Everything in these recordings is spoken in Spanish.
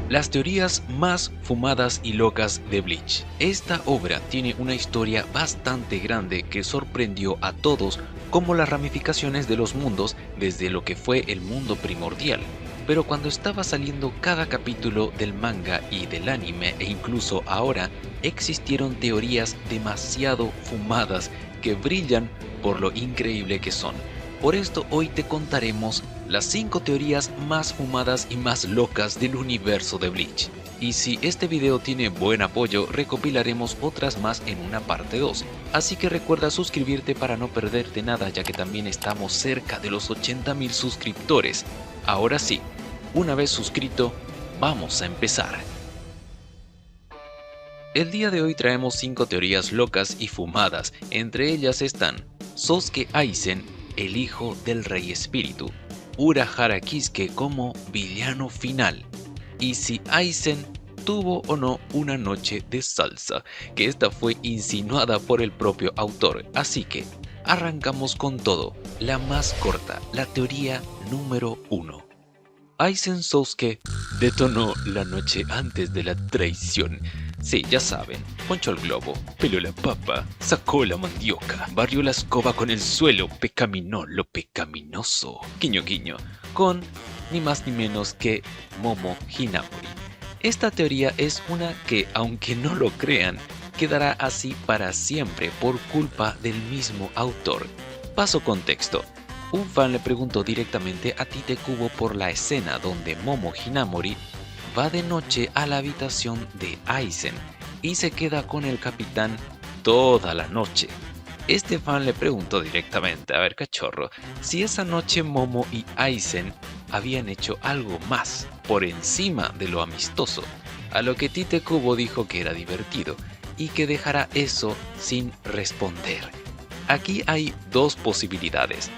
Las teorías más fumadas y locas de Bleach. Esta obra tiene una historia bastante grande que sorprendió a todos, como las ramificaciones de los mundos desde lo que fue el mundo primordial. Pero cuando estaba saliendo cada capítulo del manga y del anime e incluso ahora, existieron teorías demasiado fumadas que brillan por lo increíble que son. Por esto hoy te contaremos las 5 teorías más fumadas y más locas del universo de Bleach. Y si este video tiene buen apoyo, recopilaremos otras más en una parte 2. Así que recuerda suscribirte para no perderte nada, ya que también estamos cerca de los 80.000 suscriptores. Ahora sí, una vez suscrito, vamos a empezar. El día de hoy traemos 5 teorías locas y fumadas. Entre ellas están Sosuke Aizen, el hijo del Rey Espíritu, Urahara Kisuke como villano final, y si Aizen tuvo o no una noche de salsa, que esta fue insinuada por el propio autor. Así que arrancamos con todo. La más corta, la teoría número 1. Aizen Sosuke detonó la noche antes de la traición. Sí, ya saben, ponchó el globo, peló la papa, sacó la mandioca, barrió la escoba con el suelo, pecaminó lo pecaminoso, guiño guiño, con ni más ni menos que Momo Hinamori. Esta teoría es una que, aunque no lo crean, quedará así para siempre por culpa del mismo autor. Paso contexto. Un fan le preguntó directamente a Tite Kubo por la escena donde Momo Hinamori va de noche a la habitación de Aizen y se queda con el capitán toda la noche. Este fan le preguntó directamente, a ver cachorro, si esa noche Momo y Aizen habían hecho algo más por encima de lo amistoso, a lo que Tite Kubo dijo que era divertido y que dejará eso sin responder. Aquí hay dos posibilidades.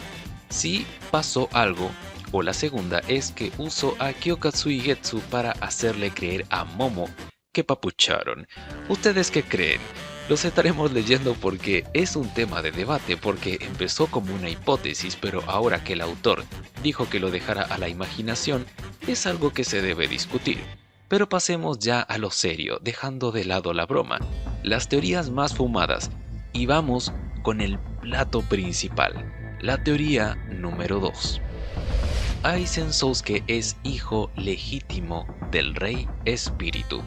Si pasó algo, o la segunda es que usó a Kyokatsui Getsu para hacerle creer a Momo que papucharon. ¿Ustedes qué creen? Los estaremos leyendo porque es un tema de debate, porque empezó como una hipótesis, pero ahora que el autor dijo que lo dejara a la imaginación, es algo que se debe discutir. Pero pasemos ya a lo serio, dejando de lado la broma, las teorías más fumadas, y vamos con el plato principal. La teoría número 2. Aizen Sosuke es hijo legítimo del Rey Espíritu.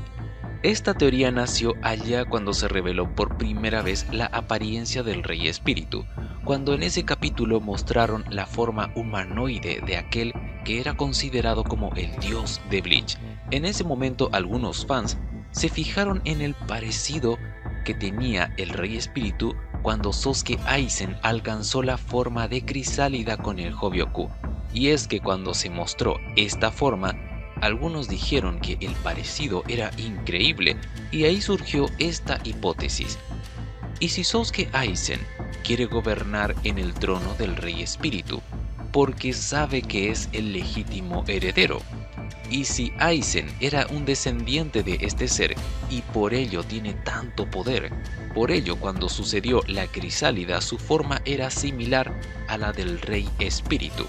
Esta teoría nació allá cuando se reveló por primera vez la apariencia del Rey Espíritu, cuando en ese capítulo mostraron la forma humanoide de aquel que era considerado como el dios de Bleach. En ese momento algunos fans se fijaron en el parecido que tenía el Rey Espíritu cuando Sosuke Aizen alcanzó la forma de crisálida con el Hobyoku. Y es que cuando se mostró esta forma, algunos dijeron que el parecido era increíble y ahí surgió esta hipótesis. ¿Y si Sosuke Aizen quiere gobernar en el trono del Rey Espíritu porque sabe que es el legítimo heredero? ¿Y si Aizen era un descendiente de este ser y por ello tiene tanto poder? Por ello, cuando sucedió la crisálida, su forma era similar a la del Rey Espíritu.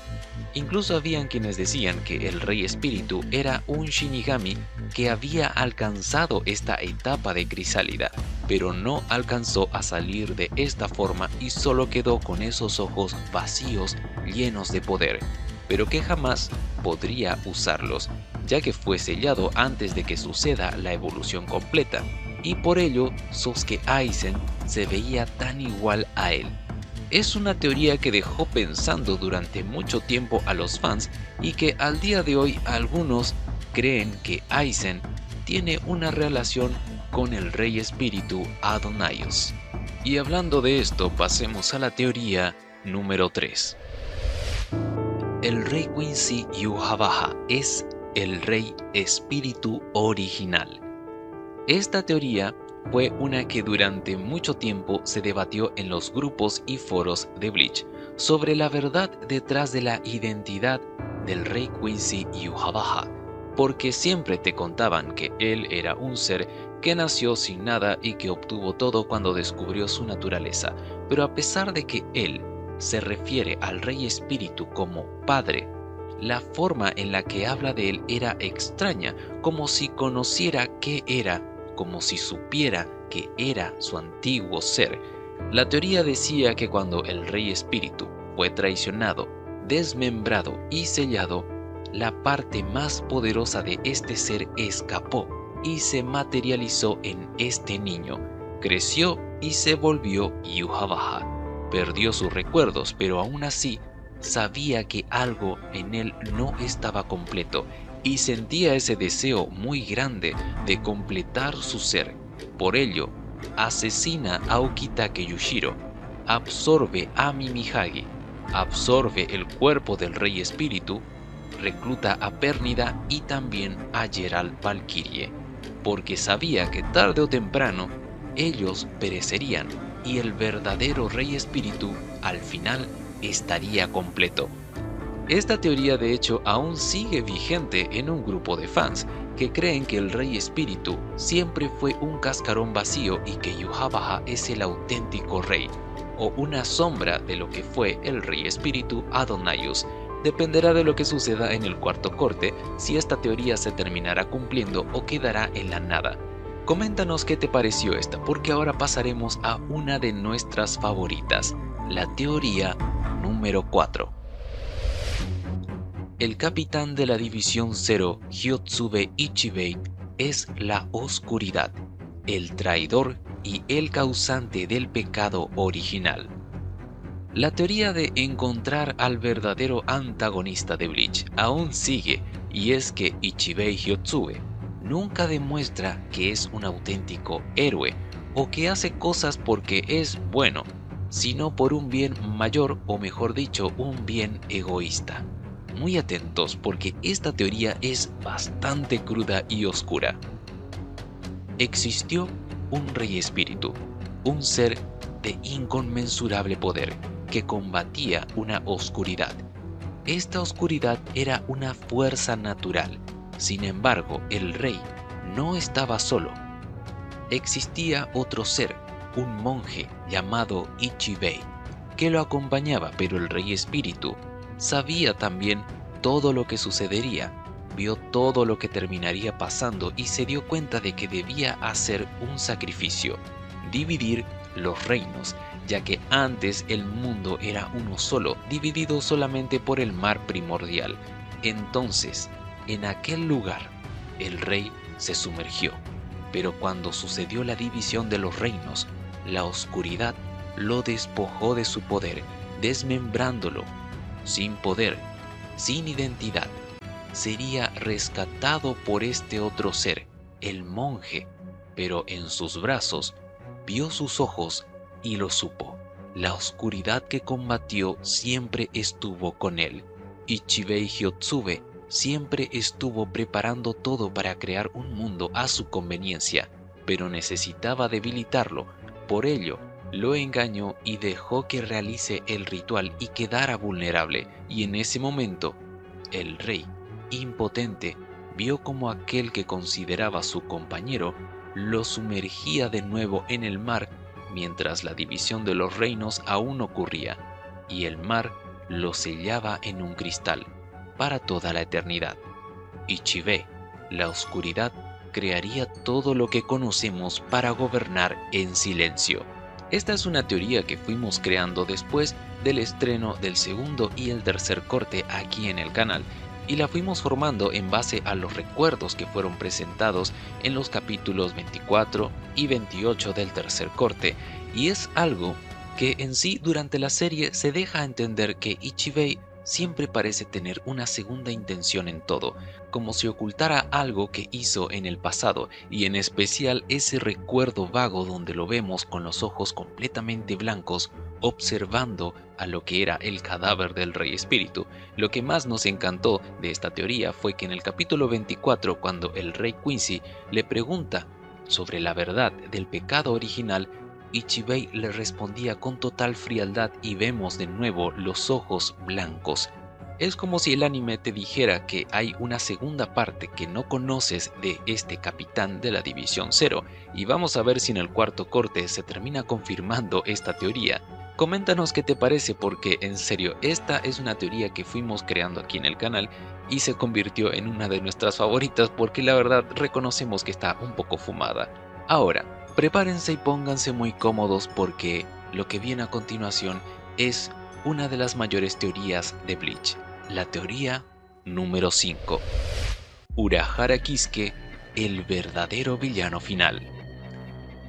Incluso habían quienes decían que el Rey Espíritu era un Shinigami que había alcanzado esta etapa de crisálida, pero no alcanzó a salir de esta forma y solo quedó con esos ojos vacíos llenos de poder, pero que jamás podría usarlos, ya que fue sellado antes de que suceda la evolución completa, y por ello Sosuke Aizen se veía tan igual a él. Es una teoría que dejó pensando durante mucho tiempo a los fans y que al día de hoy algunos creen que Aizen tiene una relación con el Rey Espíritu Adonaios. Y hablando de esto, pasemos a la teoría número 3. El Rey Quincy Yhwach es el Rey Espíritu original. Esta teoría fue una que durante mucho tiempo se debatió en los grupos y foros de Bleach sobre la verdad detrás de la identidad del Rey Quincy Yhwach, porque siempre te contaban que él era un ser que nació sin nada y que obtuvo todo cuando descubrió su naturaleza, pero a pesar de que él se refiere al Rey Espíritu como padre, La forma en la que habla de él era extraña, como si conociera qué era, como si supiera que era su antiguo ser. La teoría decía que cuando el Rey Espíritu fue traicionado, desmembrado y sellado, la parte más poderosa de este ser escapó y se materializó en este niño. Creció y se volvió Yhwach. Perdió sus recuerdos, pero aún así sabía que algo en él no estaba completo y sentía ese deseo muy grande de completar su ser. Por ello, asesina a Okitake Yushiro, absorbe a Mimihagi, absorbe el cuerpo del Rey Espíritu, recluta a Pérnida y también a Geralt Valkyrie, porque sabía que tarde o temprano ellos perecerían y el verdadero Rey Espíritu al final estaría completo. Esta teoría de hecho aún sigue vigente en un grupo de fans que creen que el Rey Espíritu siempre fue un cascarón vacío y que Yhwach es el auténtico rey, o una sombra de lo que fue el Rey Espíritu Adonaios. Dependerá de lo que suceda en el cuarto corte, si esta teoría se terminará cumpliendo o quedará en la nada. Coméntanos qué te pareció esta, porque ahora pasaremos a una de nuestras favoritas, la teoría número 4. El capitán de la División 0, Hyotsube Ichibei, es la oscuridad, el traidor y el causante del pecado original. La teoría de encontrar al verdadero antagonista de Bleach aún sigue, y es que Ichibei Hyotsube nunca demuestra que es un auténtico héroe o que hace cosas porque es bueno, sino por un bien mayor, o mejor dicho, un bien egoísta. Muy atentos porque esta teoría es bastante cruda y oscura. Existió un Rey Espíritu, un ser de inconmensurable poder que combatía una oscuridad. Esta oscuridad era una fuerza natural. Sin embargo, el rey no estaba solo. Existía otro ser, un monje llamado Ichibei, que lo acompañaba, pero el Rey Espíritu sabía también todo lo que sucedería, vio todo lo que terminaría pasando y se dio cuenta de que debía hacer un sacrificio, dividir los reinos, ya que antes el mundo era uno solo, dividido solamente por el mar primordial. Entonces, en aquel lugar, el rey se sumergió, pero cuando sucedió la división de los reinos, la oscuridad lo despojó de su poder, desmembrándolo, sin poder, sin identidad. Sería rescatado por este otro ser, el monje, pero en sus brazos vio sus ojos y lo supo. La oscuridad que combatió siempre estuvo con él. Ichibei Hyotsube siempre estuvo preparando todo para crear un mundo a su conveniencia, pero necesitaba debilitarlo. Por ello, lo engañó y dejó que realice el ritual y quedara vulnerable. Y en ese momento, el rey, impotente, vio como aquel que consideraba su compañero lo sumergía de nuevo en el mar, mientras la división de los reinos aún ocurría, y el mar lo sellaba en un cristal para toda la eternidad. Ichibei, la oscuridad, crearía todo lo que conocemos para gobernar en silencio. Esta es una teoría que fuimos creando después del estreno del segundo y el tercer corte aquí en el canal, y la fuimos formando en base a los recuerdos que fueron presentados en los capítulos 24 y 28 del tercer corte, y es algo que en sí durante la serie se deja entender que Ichibei siempre parece tener una segunda intención en todo, como si ocultara algo que hizo en el pasado, y en especial ese recuerdo vago donde lo vemos con los ojos completamente blancos observando a lo que era el cadáver del Rey Espíritu. Lo que más nos encantó de esta teoría fue que en el capítulo 24, cuando el Rey Quincy le pregunta sobre la verdad del pecado original, Ichibei le respondía con total frialdad y vemos de nuevo los ojos blancos. Es como si el anime te dijera que hay una segunda parte que no conoces de este capitán de la División 0, y vamos a ver si en el cuarto corte se termina confirmando esta teoría. Coméntanos qué te parece, porque en serio, esta es una teoría que fuimos creando aquí en el canal y se convirtió en una de nuestras favoritas porque la verdad reconocemos que está un poco fumada. Ahora, prepárense y pónganse muy cómodos porque lo que viene a continuación es una de las mayores teorías de Bleach, la teoría número 5. Urahara Kisuke, el verdadero villano final.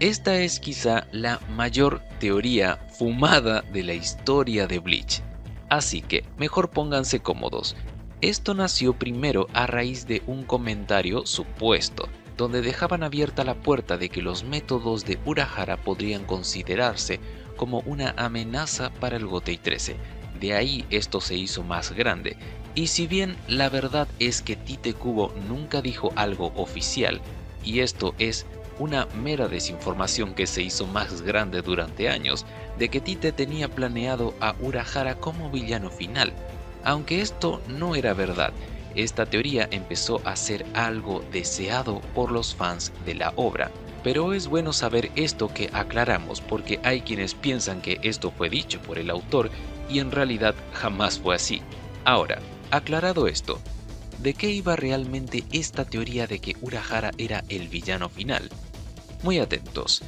Esta es quizá la mayor teoría fumada de la historia de Bleach, así que mejor pónganse cómodos. Esto nació primero a raíz de un comentario supuesto, donde dejaban abierta la puerta de que los métodos de Urahara podrían considerarse como una amenaza para el Gotei 13. De ahí esto se hizo más grande, y si bien la verdad es que Tite Kubo nunca dijo algo oficial, y esto es una mera desinformación que se hizo más grande durante años, de que Tite tenía planeado a Urahara como villano final. Aunque esto no era verdad, esta teoría empezó a ser algo deseado por los fans de la obra. Pero es bueno saber esto que aclaramos, porque hay quienes piensan que esto fue dicho por el autor y en realidad jamás fue así. Ahora, aclarado esto, ¿de qué iba realmente esta teoría de que Urahara era el villano final? Muy atentos.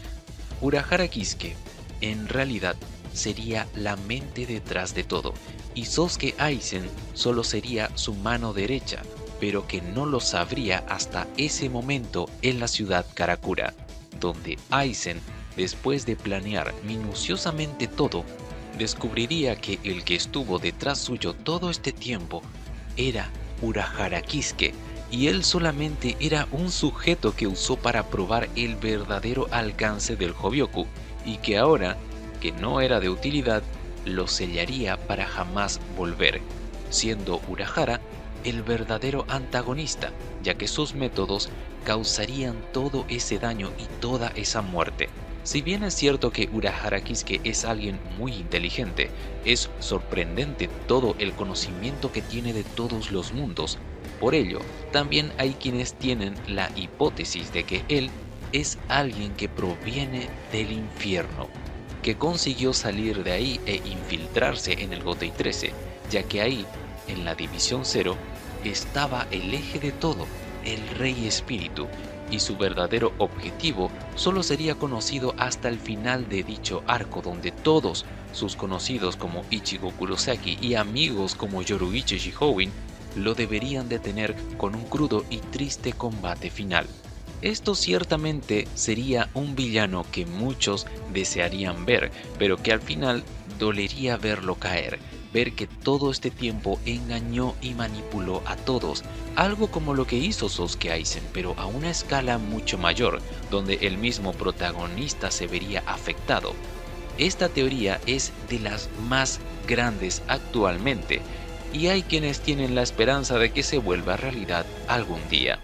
Urahara Kisuke en realidad sería la mente detrás de todo, y Sosuke Aizen solo sería su mano derecha, pero que no lo sabría hasta ese momento en la ciudad Karakura, donde Aizen, después de planear minuciosamente todo, descubriría que el que estuvo detrás suyo todo este tiempo era Urahara Kisuke, y él solamente era un sujeto que usó para probar el verdadero alcance del Hobyoku, y que ahora, que no era de utilidad, lo sellaría para jamás volver, siendo Urahara el verdadero antagonista, ya que sus métodos causarían todo ese daño y toda esa muerte. Si bien es cierto que Urahara Kisuke es alguien muy inteligente, es sorprendente todo el conocimiento que tiene de todos los mundos. Por ello, también hay quienes tienen la hipótesis de que él es alguien que proviene del infierno, que consiguió salir de ahí e infiltrarse en el Gotei 13, ya que ahí, en la División 0, estaba el eje de todo, el Rey Espíritu, y su verdadero objetivo solo sería conocido hasta el final de dicho arco, donde todos sus conocidos como Ichigo Kurosaki y amigos como Yoruichi Shihouin lo deberían detener con un crudo y triste combate final. Esto ciertamente sería un villano que muchos desearían ver, pero que al final dolería verlo caer, ver que todo este tiempo engañó y manipuló a todos, algo como lo que hizo Sosuke Aizen, pero a una escala mucho mayor, donde el mismo protagonista se vería afectado. Esta teoría es de las más grandes actualmente, y hay quienes tienen la esperanza de que se vuelva realidad algún día.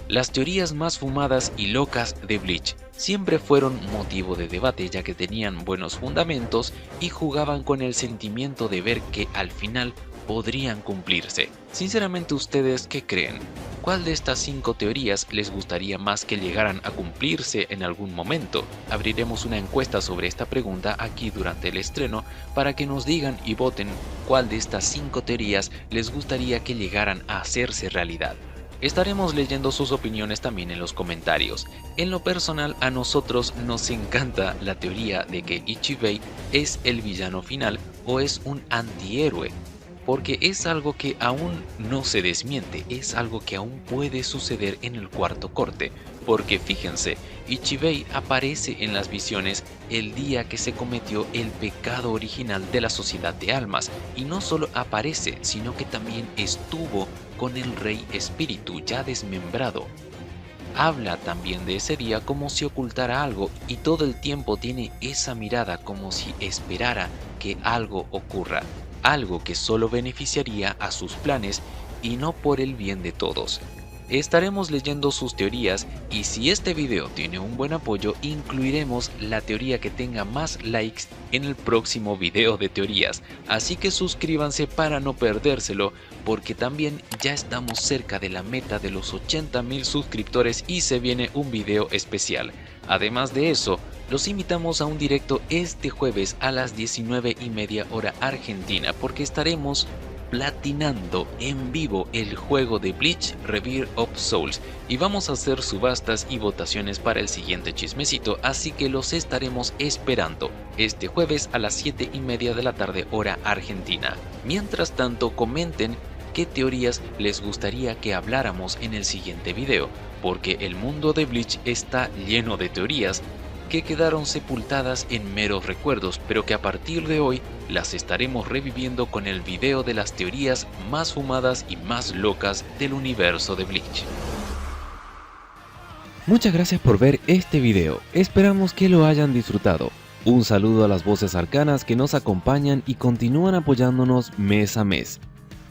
Las teorías más fumadas y locas de Bleach siempre fueron motivo de debate, ya que tenían buenos fundamentos y jugaban con el sentimiento de ver que al final podrían cumplirse. Sinceramente, ¿ustedes qué creen? ¿Cuál de estas 5 teorías les gustaría más que llegaran a cumplirse en algún momento? Abriremos una encuesta sobre esta pregunta aquí durante el estreno para que nos digan y voten cuál de estas 5 teorías les gustaría que llegaran a hacerse realidad. Estaremos leyendo sus opiniones también en los comentarios. En lo personal, a nosotros nos encanta la teoría de que Ichibei es el villano final o es un antihéroe, porque es algo que aún no se desmiente, es algo que aún puede suceder en el cuarto corte, porque fíjense, Ichibei aparece en las visiones el día que se cometió el pecado original de la sociedad de almas, y no solo aparece, sino que también estuvo con el Rey Espíritu ya desmembrado. Habla también de ese día como si ocultara algo, y todo el tiempo tiene esa mirada como si esperara que algo ocurra, algo que solo beneficiaría a sus planes y no por el bien de todos. Estaremos leyendo sus teorías, y si este video tiene un buen apoyo, incluiremos la teoría que tenga más likes en el próximo video de teorías, así que suscríbanse para no perdérselo, porque también ya estamos cerca de la meta de los 80.000 suscriptores y se viene un video especial. Además de eso, Los invitamos a un directo este jueves a las 19:30 hora argentina, porque estaremos platinando en vivo el juego de Bleach Rebirth of Souls y vamos a hacer subastas y votaciones para el siguiente chismecito, así que los estaremos esperando este jueves a las 7:30 de la tarde hora argentina. Mientras tanto, comenten qué teorías les gustaría que habláramos en el siguiente video, porque el mundo de Bleach está lleno de teorías que quedaron sepultadas en meros recuerdos, pero que a partir de hoy las estaremos reviviendo con el video de las teorías más fumadas y más locas del universo de Bleach. Muchas gracias por ver este video, esperamos que lo hayan disfrutado. Un saludo a las voces arcanas que nos acompañan y continúan apoyándonos mes a mes.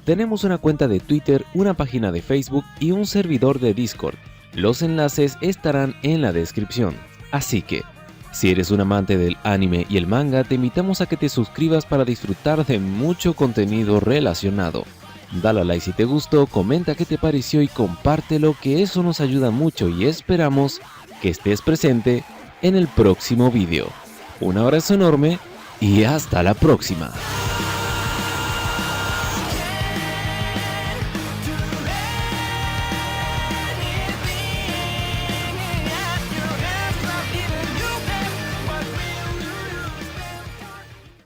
Tenemos una cuenta de Twitter, una página de Facebook y un servidor de Discord. Los enlaces estarán en la descripción. Así que, si eres un amante del anime y el manga, te invitamos a que te suscribas para disfrutar de mucho contenido relacionado. Dale a like si te gustó, comenta qué te pareció y compártelo, que eso nos ayuda mucho y esperamos que estés presente en el próximo video. Un abrazo enorme y hasta la próxima.